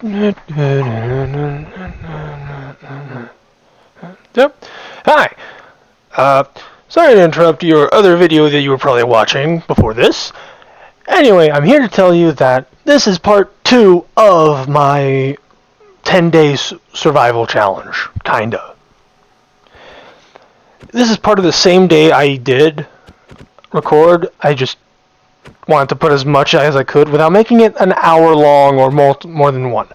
Yep. Hi. Sorry to interrupt your other video that you were probably watching before this. Anyway, I'm here to tell you that this is part 2 of my 10 days survival challenge, kinda. This is part of the same day I did record. I just wanted to put as much as I could without making it an hour long or more than one.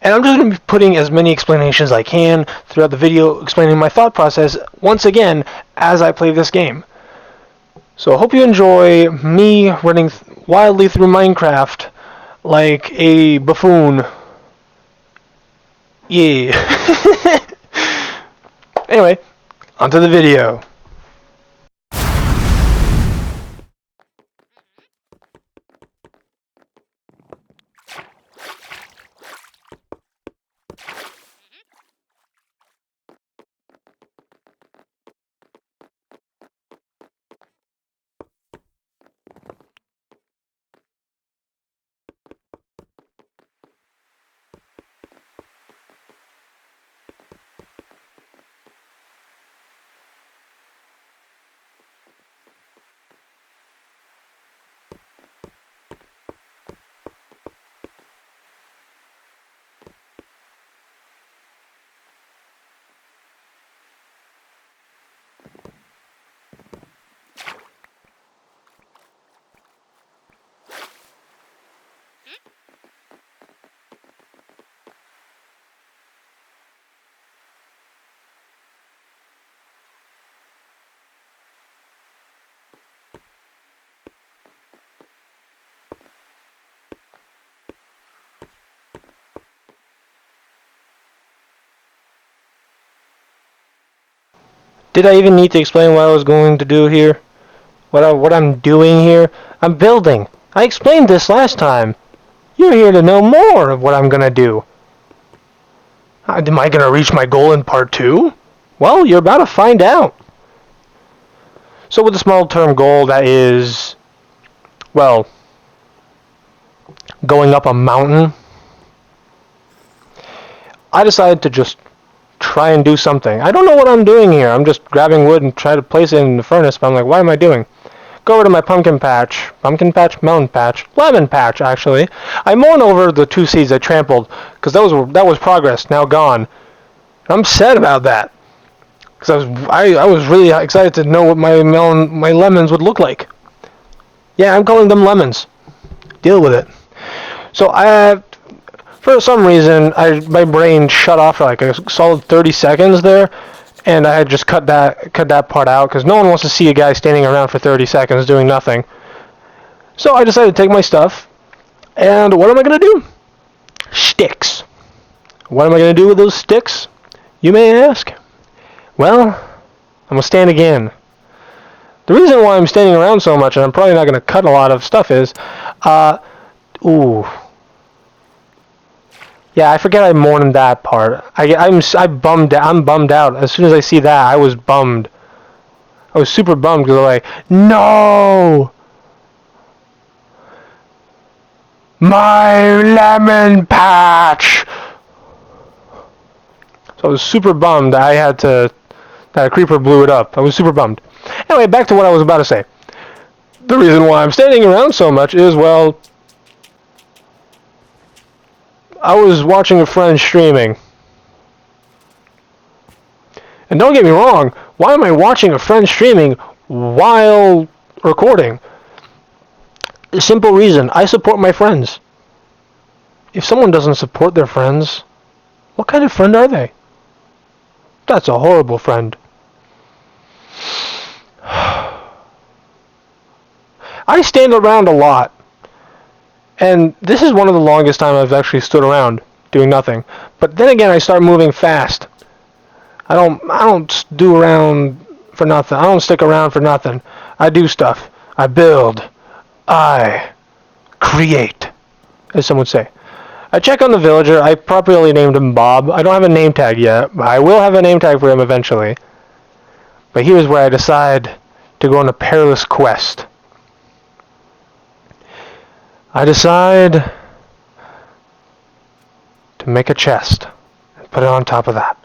And I'm just going to be putting as many explanations as I can throughout the video, explaining my thought process once again as I play this game. So I hope you enjoy me running wildly through Minecraft like a buffoon. Yeah. Anyway, onto the video. Did I even need to explain what I was going to do here? What I'm doing here? I'm building. I explained this last time. You're here to know more of what I'm gonna do. Am I gonna reach my goal in part 2? Well, you're about to find out. So with a small term goal that is, well, going up a mountain, I decided to just try and do something. I don't know what I'm doing here. I'm just grabbing wood and try to place it in the furnace, but I'm like, what am I doing? Go over to my pumpkin patch, mountain patch, lemon patch, actually. I mourn over the 2 seeds I trampled, because that was progress, now gone. I'm sad about that, because I was really excited to know what my lemons would look like. Yeah, I'm calling them lemons. Deal with it. So for some reason, my brain shut off for like a solid 30 seconds there, and I had just cut that part out because no one wants to see a guy standing around for 30 seconds doing nothing. So I decided to take my stuff, and what am I gonna do? Sticks. What am I gonna do with those sticks? You may ask. Well, I'm gonna stand again. The reason why I'm standing around so much, and I'm probably not gonna cut a lot of stuff, is, yeah, I forget I mourned that part. I'm bummed out. As soon as I see that, I was bummed. I was super bummed because I'm like, no! My lemon patch! So I was super bummed that a creeper blew it up. I was super bummed. Anyway, back to what I was about to say. The reason why I'm standing around so much is, well, I was watching a friend streaming. And don't get me wrong, why am I watching a friend streaming while recording? The simple reason, I support my friends. If someone doesn't support their friends, what kind of friend are they? That's a horrible friend. I stand around a lot. And this is one of the longest time I've actually stood around doing nothing. But then again, I start moving fast. I don't do around for nothing. I don't stick around for nothing. I do stuff. I build. I create, as some would say. I check on the villager. I properly named him Bob. I don't have a name tag yet, but I will have a name tag for him eventually. But here's where I decide to go on a perilous quest. I decide to make a chest and put it on top of that.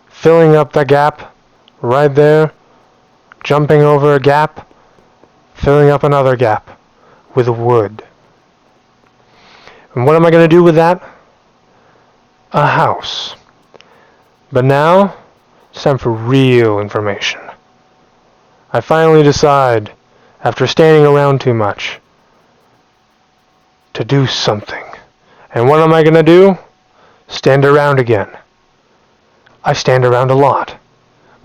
Filling up the gap right there, jumping over a gap, filling up another gap with wood. And what am I going to do with that? A house. But now, it's time for real information. I finally decide, after standing around too much, to do something. And what am I going to do? Stand around again. I stand around a lot,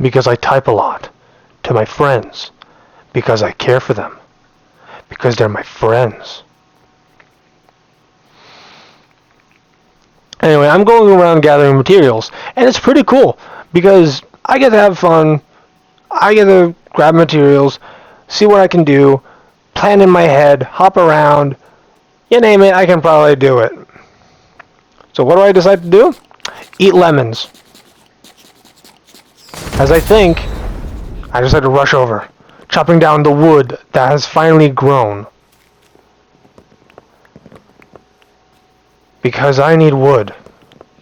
because I type a lot, to my friends, because I care for them, because they're my friends. Anyway, I'm going around gathering materials, and it's pretty cool, because I get to have fun, I get to grab materials, see what I can do, plan in my head, hop around, you name it, I can probably do it. So what do I decide to do? Eat lemons. As I think, I decide to rush over, chopping down the wood that has finally grown. Because I need wood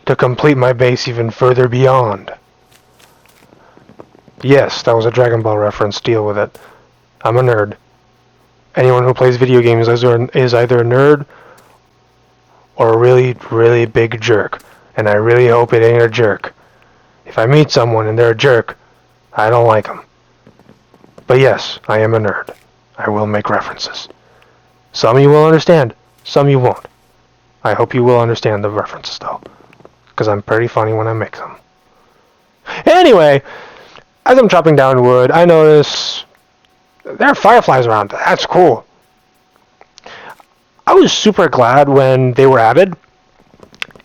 to complete my base even further beyond. Yes, that was a Dragon Ball reference, deal with it. I'm a nerd. Anyone who plays video games is either a nerd or a really, really big jerk. And I really hope it ain't a jerk. If I meet someone and they're a jerk, I don't like them. But yes, I am a nerd. I will make references. Some you will understand, some you won't. I hope you will understand the references though, because I'm pretty funny when I make them. Anyway, as I'm chopping down wood, I notice there are fireflies around. That's cool. I was super glad when they were added,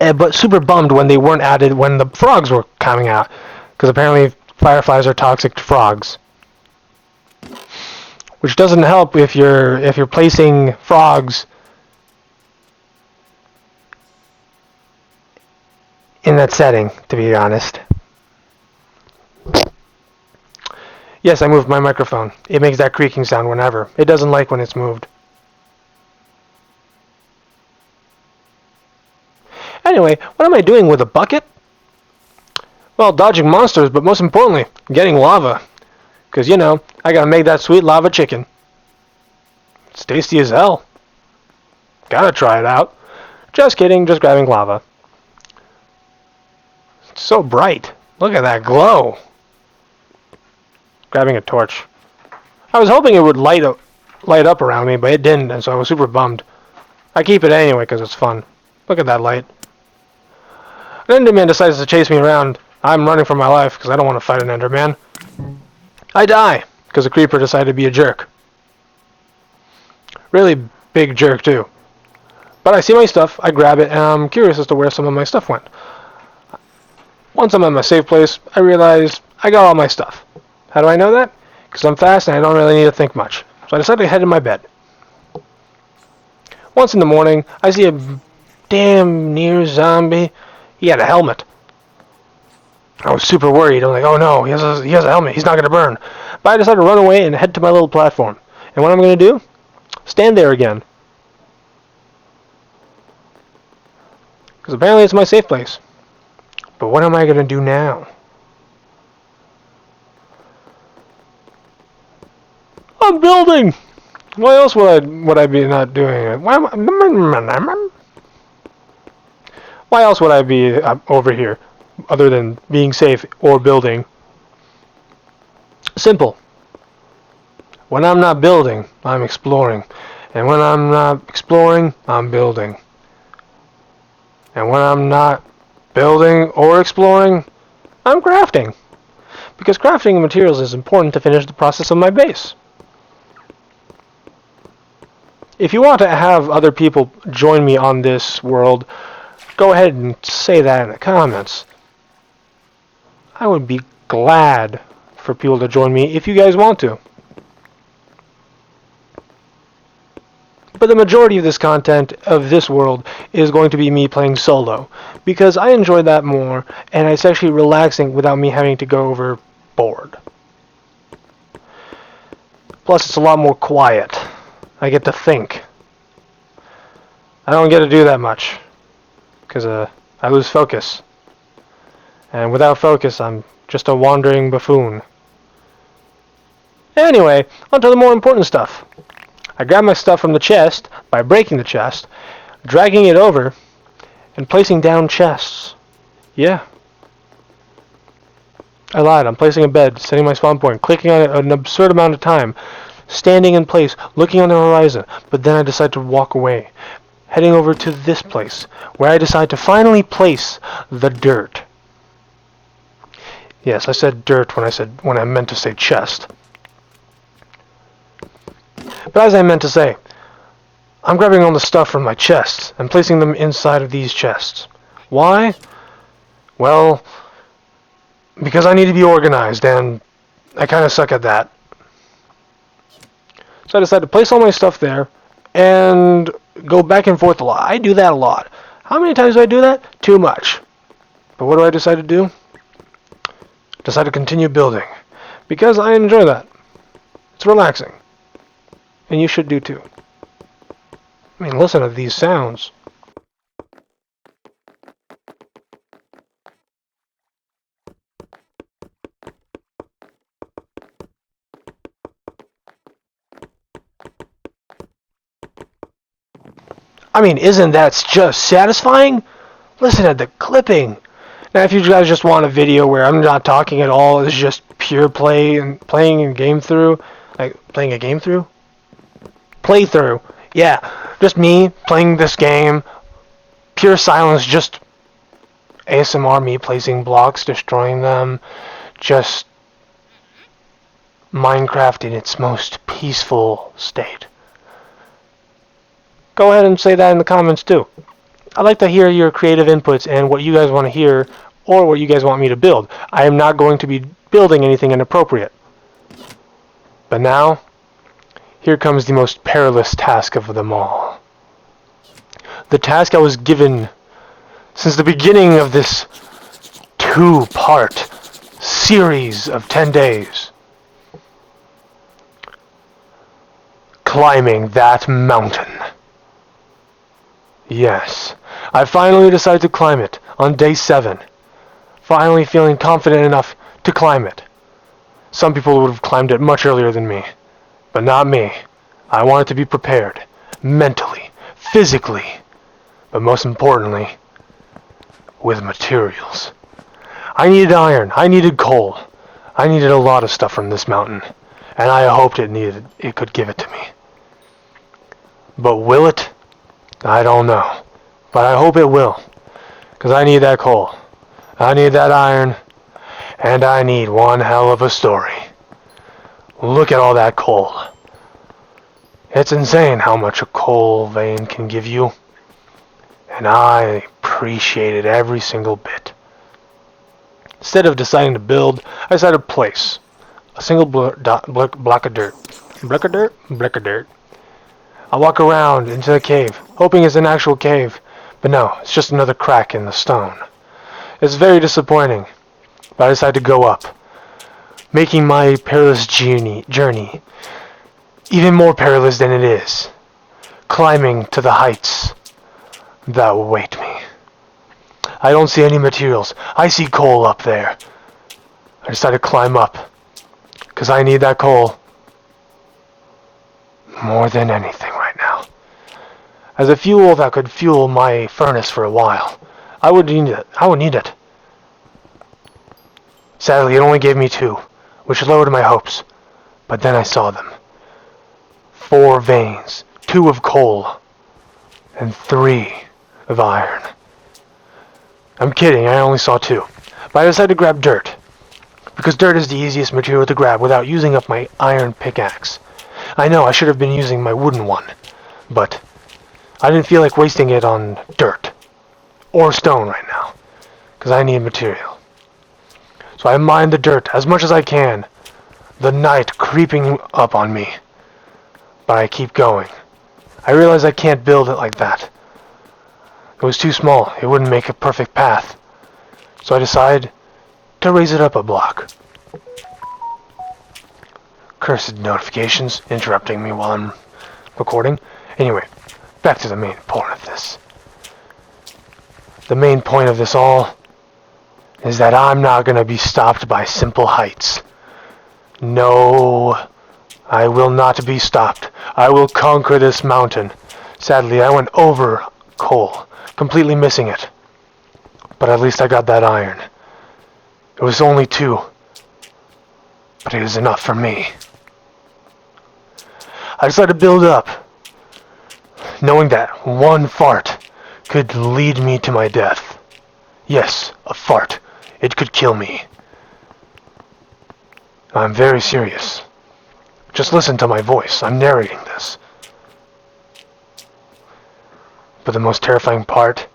but super bummed when they weren't added when the frogs were coming out, because apparently fireflies are toxic to frogs. Which doesn't help if you're placing frogs in that setting, to be honest. Yes, I moved my microphone. It makes that creaking sound whenever. It doesn't like when it's moved. Anyway, what am I doing with a bucket? Well, dodging monsters, but most importantly, getting lava. Because, you know, I gotta make that sweet lava chicken. It's tasty as hell. Gotta try it out. Just kidding, just grabbing lava. It's so bright. Look at that glow. Grabbing a torch. I was hoping it would light up around me, but it didn't, and so I was super bummed. I keep it anyway because it's fun. Look at that light. An Enderman decides to chase me around. I'm running for my life because I don't want to fight an Enderman. I die because a creeper decided to be a jerk. Really big jerk too. But I see my stuff, I grab it, and I'm curious as to where some of my stuff went. Once I'm at my safe place, I realize I got all my stuff. How do I know that? Because I'm fast and I don't really need to think much. So I decided to head to my bed. Once in the morning, I see a damn near zombie. He had a helmet. I was super worried. I'm like, oh no, he has a helmet. He's not going to burn. But I decided to run away and head to my little platform. And what I'm going to do? Stand there again. Because apparently it's my safe place. But what am I going to do now? I'm building! Why else would I be not doing it? Why else would I be over here? Other than being safe or building? Simple. When I'm not building, I'm exploring. And when I'm not exploring, I'm building. And when I'm not building or exploring, I'm crafting. Because crafting materials is important to finish the process of my base. If you want to have other people join me on this world, go ahead and say that in the comments. I would be glad for people to join me if you guys want to. But the majority of this content of this world is going to be me playing solo, because I enjoy that more, and it's actually relaxing without me having to go overboard. Plus, it's a lot more quiet. I get to think. I don't get to do that much, because I lose focus. And without focus, I'm just a wandering buffoon. Anyway, on to the more important stuff. I grab my stuff from the chest by breaking the chest, dragging it over, and placing down chests. Yeah. I lied. I'm placing a bed, setting my spawn point, clicking on it an absurd amount of time, standing in place, looking on the horizon, but then I decide to walk away, heading over to this place, where I decide to finally place the dirt. Yes, I said dirt when I meant to say chest. But as I meant to say, I'm grabbing all the stuff from my chests and placing them inside of these chests. Why? Well, because I need to be organized, and I kind of suck at that. So I decided to place all my stuff there and go back and forth a lot. I do that a lot. How many times do I do that? Too much. But what do I decide to do? Decide to continue building. Because I enjoy that. It's relaxing. And you should do too. I mean, listen to these sounds. I mean, isn't that just satisfying? Listen to the clipping. Now, if you guys just want a video where I'm not talking at all, it's just pure play and playing a game through, like playing a game through? Playthrough. Yeah, just me playing this game, pure silence, just ASMR, me placing blocks, destroying them, just Minecraft in its most peaceful state. Go ahead and say that in the comments too. I'd like to hear your creative inputs and what you guys want to hear or what you guys want me to build. I am not going to be building anything inappropriate. But now, here comes the most perilous task of them all. The task I was given since the beginning of this 2-part series of 10 days. Climbing that mountain. Yes, I finally decided to climb it on day 7. Finally feeling confident enough to climb it. Some people would have climbed it much earlier than me. But not me. I wanted to be prepared. Mentally. Physically. But most importantly, with materials. I needed iron. I needed coal. I needed a lot of stuff from this mountain. And I hoped it could give it to me. But will it? I don't know. But I hope it will. Because I need that coal. I need that iron. And I need one hell of a story. Look at all that coal. It's insane how much a coal vein can give you. And I appreciated every single bit. Instead of deciding to build, I decided to place a single block of dirt. Block of dirt? Block of dirt. I walk around into the cave, hoping it's an actual cave. But no, it's just another crack in the stone. It's very disappointing. But I decided to go up, making my perilous journey even more perilous than it is, climbing to the heights that await me. I don't see any materials. I see coal up there. I decided to climb up, because I need that coal more than anything right now. As a fuel that could fuel my furnace for a while, I would need it. Sadly, it only gave me 2, which lowered my hopes. But then I saw them. 4 veins, 2 of coal, and 3 of iron. I'm kidding, I only saw 2. But I decided to grab dirt, because dirt is the easiest material to grab without using up my iron pickaxe. I know I should have been using my wooden one, but I didn't feel like wasting it on dirt or stone right now, because I need material. So I mine the dirt as much as I can, the night creeping up on me. But I keep going. I realize I can't build it like that. It was too small. It wouldn't make a perfect path. So I decide to raise it up a block. Cursed notifications interrupting me while I'm recording. Anyway, back to the main point of this. the main point of this all is that I'm not going to be stopped by simple heights. No, I will not be stopped. I will conquer this mountain. Sadly, I went over coal, completely missing it. But at least I got that iron. It was only 2, but it was enough for me. I decided to build up, knowing that one fart could lead me to my death. Yes, a fart. It could kill me. I'm very serious. Just listen to my voice. I'm narrating this. But the most terrifying part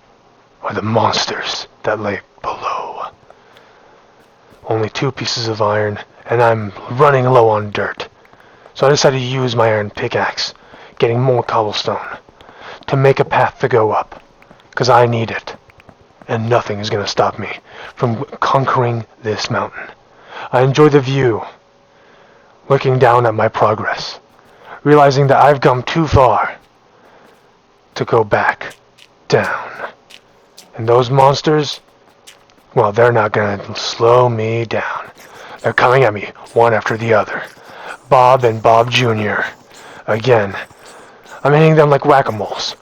are the monsters that lay below. Only 2 pieces of iron, and I'm running low on dirt. So I decided to use my iron pickaxe, getting more cobblestone, to make a path to go up, because I need it. And nothing is going to stop me from conquering this mountain. I enjoy the view, looking down at my progress, realizing that I've come too far to go back down. And those monsters, well, they're not going to slow me down. They're coming at me, one after the other. Bob and Bob Jr. Again, I'm hitting them like whack-a-moles.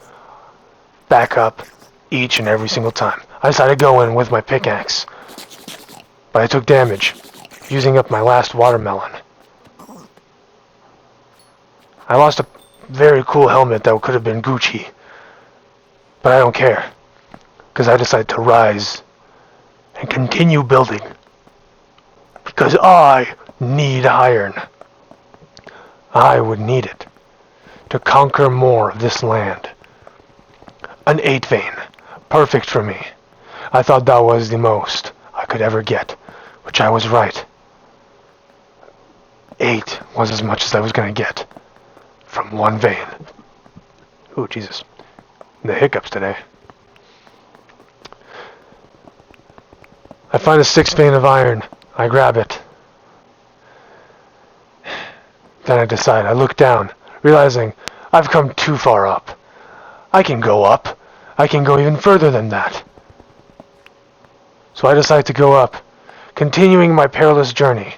Back up each and every single time. I decided to go in with my pickaxe, but I took damage, using up my last watermelon. I lost a very cool helmet that could have been Gucci, but I don't care, because I decided to rise and continue building, because I need iron. I would need it to conquer more of this land. An 8 vein, perfect for me. I thought that was the most I could ever get, which I was right. 8 was as much as I was going to get from 1 vein. Ooh, Jesus. The hiccups today. I find a 6 vein of iron. I grab it. Then I decide. I look down, realizing I've come too far up. I can go up. I can go even further than that. So I decide to go up, continuing my perilous journey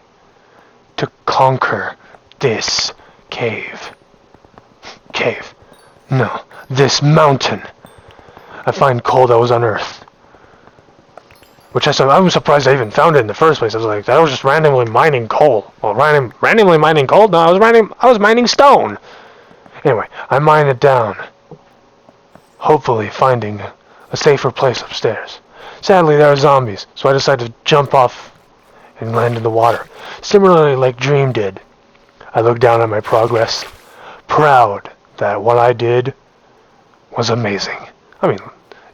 to conquer this cave. Cave. No, this mountain. I find coal that was unearthed. Which I was surprised I even found it in the first place. I was like, I was just randomly mining coal. Well, randomly mining coal? No, I was mining stone. Anyway, I mine it down, hopefully finding a safer place upstairs. Sadly, there are zombies, so I decided to jump off and land in the water, similarly like Dream did. I looked down at my progress, proud that what I did was amazing. I mean,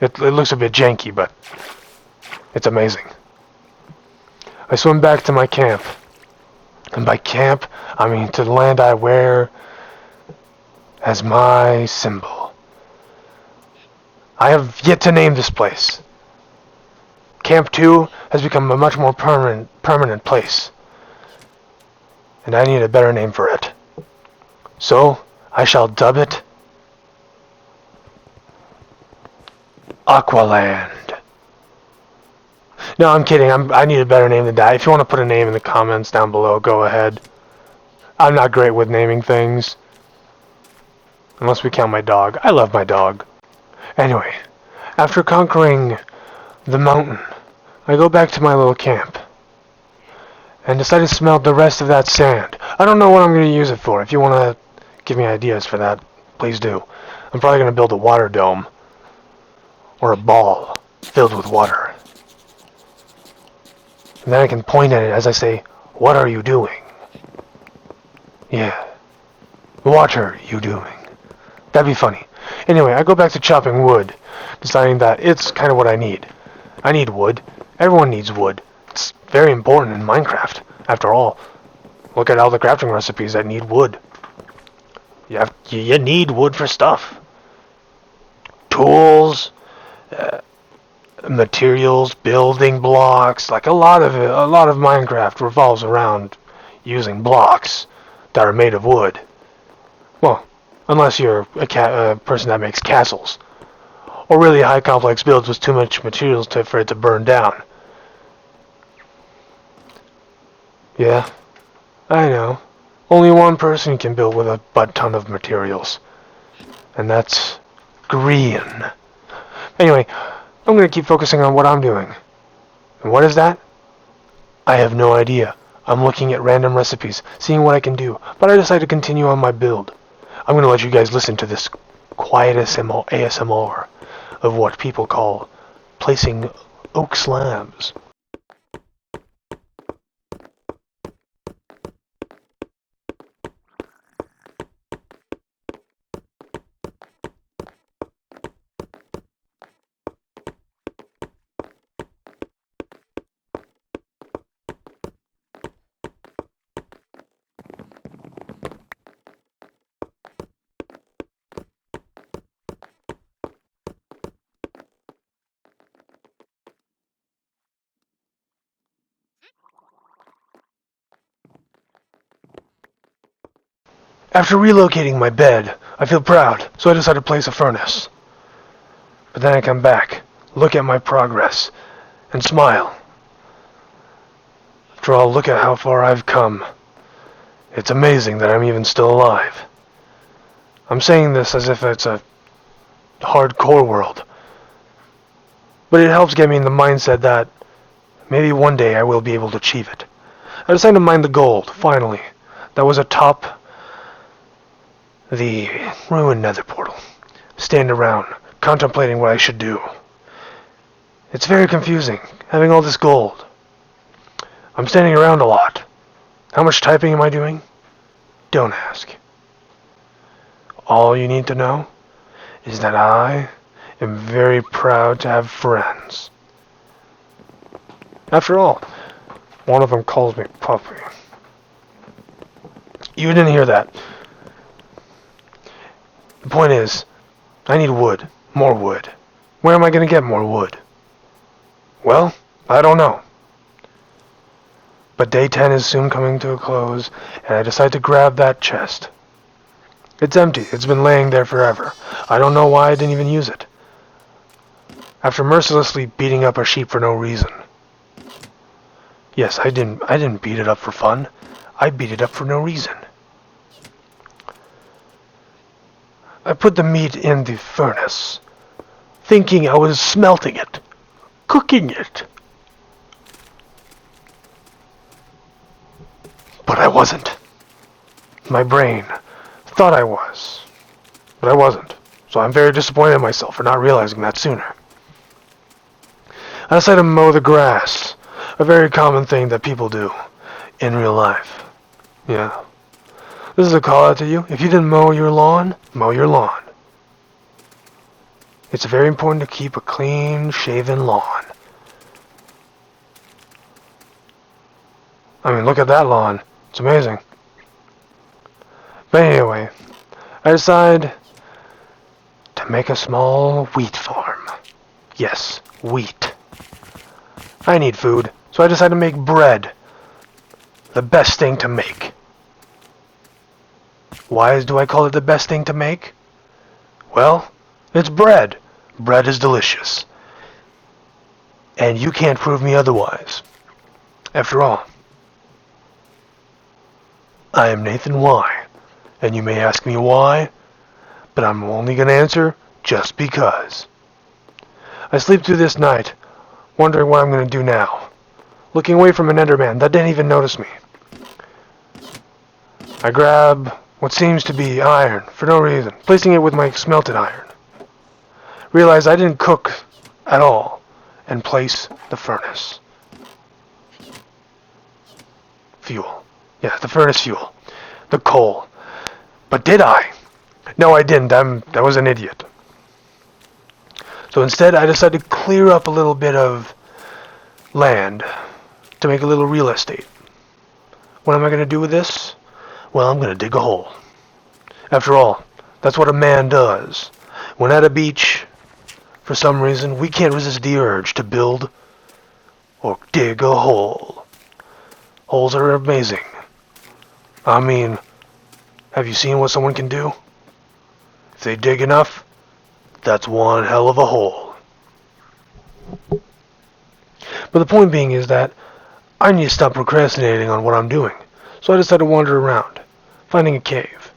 it looks a bit janky, but it's amazing. I swim back to my camp. And by camp, I mean to the land I wear as my symbol. I have yet to name this place. Camp 2 has become a much more permanent place. And I need a better name for it. So, I shall dub it Aqualand. No, I'm kidding. I need a better name than that. If you want to put a name in the comments down below, go ahead. I'm not great with naming things. Unless we count my dog. I love my dog. Anyway, after conquering the mountain, I go back to my little camp and decide to smelt the rest of that sand. I don't know what I'm going to use it for. If you want to give me ideas for that, please do. I'm probably going to build a water dome or a ball filled with water. And then I can point at it as I say, "What are you doing?" Yeah. What are you doing? That'd be funny. Anyway, I go back to chopping wood, deciding that it's kind of what I need. I need wood. Everyone needs wood. It's very important in Minecraft. After all, look at all the crafting recipes that need wood. You need wood for stuff. Tools, materials, building blocks. Like a lot of Minecraft revolves around using blocks that are made of wood. Well, unless you're a person that makes castles. or really high complex builds with too much materials for it to burn down. Yeah, I know. Only one person can build with a butt ton of materials. And that's green. Anyway, I'm going to keep focusing on what I'm doing. And what is that? I have no idea. I'm looking at random recipes, seeing what I can do, but I decided to continue on my build. I'm going to let you guys listen to this quiet ASMR of what people call placing oak slabs. After relocating my bed, I feel proud, so I decide to place a furnace. But then I come back, look at my progress, and smile. After all, look at how far I've come. It's amazing that I'm even still alive. I'm saying this as if it's a hardcore world, but it helps get me in the mindset that maybe one day I will be able to achieve it. I decided to mine the gold, finally. That was atop the ruined nether portal. Stand around, contemplating what I should do. It's very confusing, having all this gold. I'm standing around a lot. How much typing am I doing? Don't ask. All you need to know is that I am very proud to have friends. After all, one of them calls me puppy. You didn't hear that. The point is, I need wood. More wood. Where am I going to get more wood? Well, I don't know. But day 10 is soon coming to a close, and I decide to grab that chest. It's empty. It's been laying there forever. I don't know why I didn't even use it. After mercilessly beating up a sheep for no reason. Yes, I didn't beat it up for fun. I beat it up for no reason. I put the meat in the furnace, thinking I was smelting it, cooking it. But I wasn't. My brain thought I was, but I wasn't. So I'm very disappointed in myself for not realizing that sooner. I decided to mow the grass, a very common thing that people do in real life. Yeah. This is a call out to you. If you didn't mow your lawn, mow your lawn. It's very important to keep a clean, shaven lawn. I mean, look at that lawn. It's amazing. But anyway, I decide to make a small wheat farm. Yes, wheat. I need food, so I decide to make bread. The best thing to make. Why do I call it the best thing to make? Well, it's bread. Bread is delicious. And you can't prove me otherwise. After all, I am Nathan Y. And you may ask me why, but I'm only going to answer just because. I sleep through this night, wondering what I'm going to do now. Looking away from an Enderman that didn't even notice me. I grab what seems to be iron for no reason, placing it with my smelted iron. Realize I didn't cook at all, and place the furnace. Fuel. Yeah, the furnace fuel. The coal. But did I? No, I didn't. I was an idiot. So instead, I decided to clear up a little bit of land to make a little real estate. What am I going to do with this? Well, I'm going to dig a hole. After all, that's what a man does. When at a beach, for some reason, we can't resist the urge to build or dig a hole. Holes are amazing. I mean, have you seen what someone can do? If they dig enough, That's one hell of a hole. But the point being is that I need to stop procrastinating on what I'm doing. So I decided to wander around, finding a cave.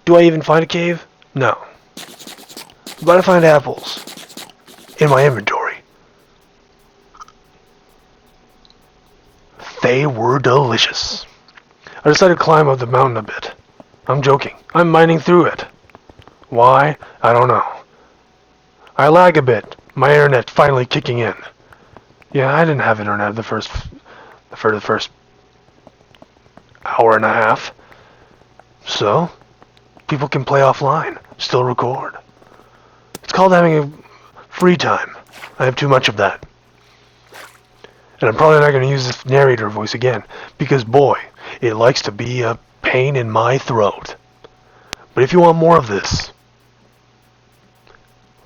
Do I even find a cave? No. But I find apples in my inventory. They were delicious. I decided to climb up the mountain a bit. I'm joking. I'm mining through it. Why? I don't know. I lag a bit. My internet finally kicking in. Yeah, I didn't have internet for the first hour and a half. So, people can play offline, still record. It's called having a free time. I have too much of that. And I'm probably not going to use this narrator voice again, because boy, it likes to be a pain in my throat. But if you want more of this,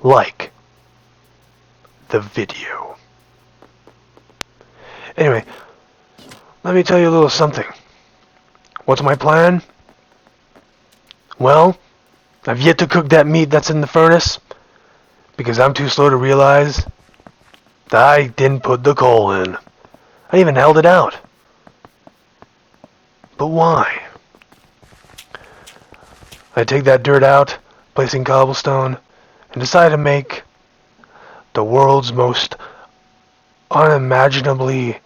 like the video. Anyway, let me tell you a little something. What's my plan? Well, I've yet to cook that meat that's in the furnace, because I'm too slow to realize that I didn't put the coal in. I even held it out. But why? I take that dirt out, placing cobblestone, and decide to make the world's most unimaginably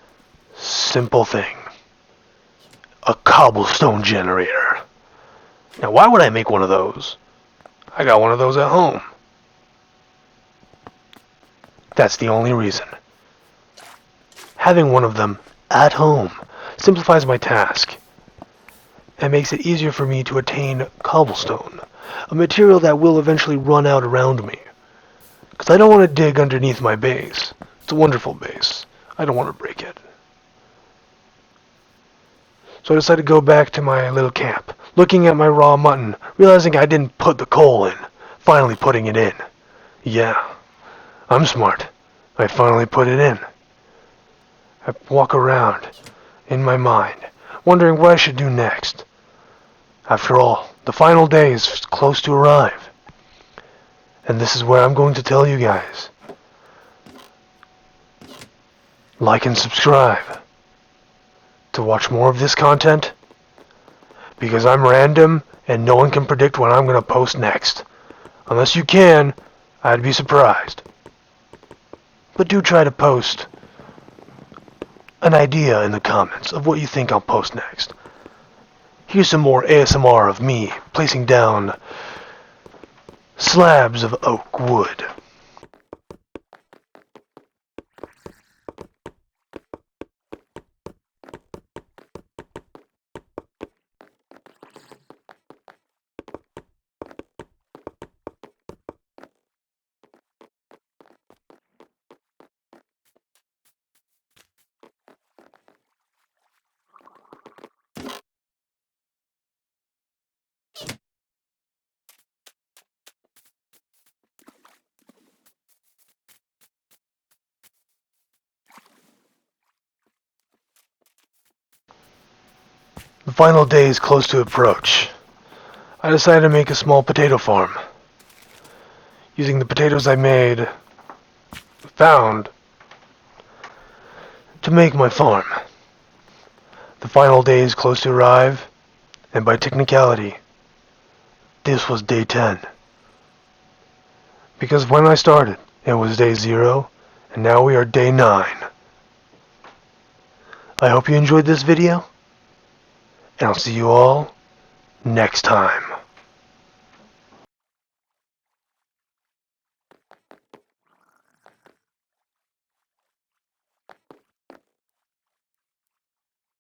simple thing. A cobblestone generator. Now why would I make one of those? I got one of those at home. That's the only reason. Having one of them at home simplifies my task and makes it easier for me to attain cobblestone, a material that will eventually run out around me. Because I don't want to dig underneath my base. It's a wonderful base. I don't want to break it. So I decided to go back to my little camp, looking at my raw mutton, realizing I didn't put the coal in, finally putting it in. Yeah, I'm smart. I finally put it in. I walk around, in my mind, wondering what I should do next. After all, the final day is close to arrive. And this is where I'm going to tell you guys. Like and subscribe to watch more of this content, because I'm random and no one can predict what I'm going to post next. Unless you can, I'd be surprised. But do try to post an idea in the comments of what you think I'll post next. Here's some more ASMR of me placing down slabs of oak wood. The final day is close to approach. I decided to make a small potato farm. Using the potatoes I found to make my farm. The final day is close to arrive, and by technicality, this was day 10. Because when I started, it was day 0, and now we are day 9. I hope you enjoyed this video, and I'll see you all next time.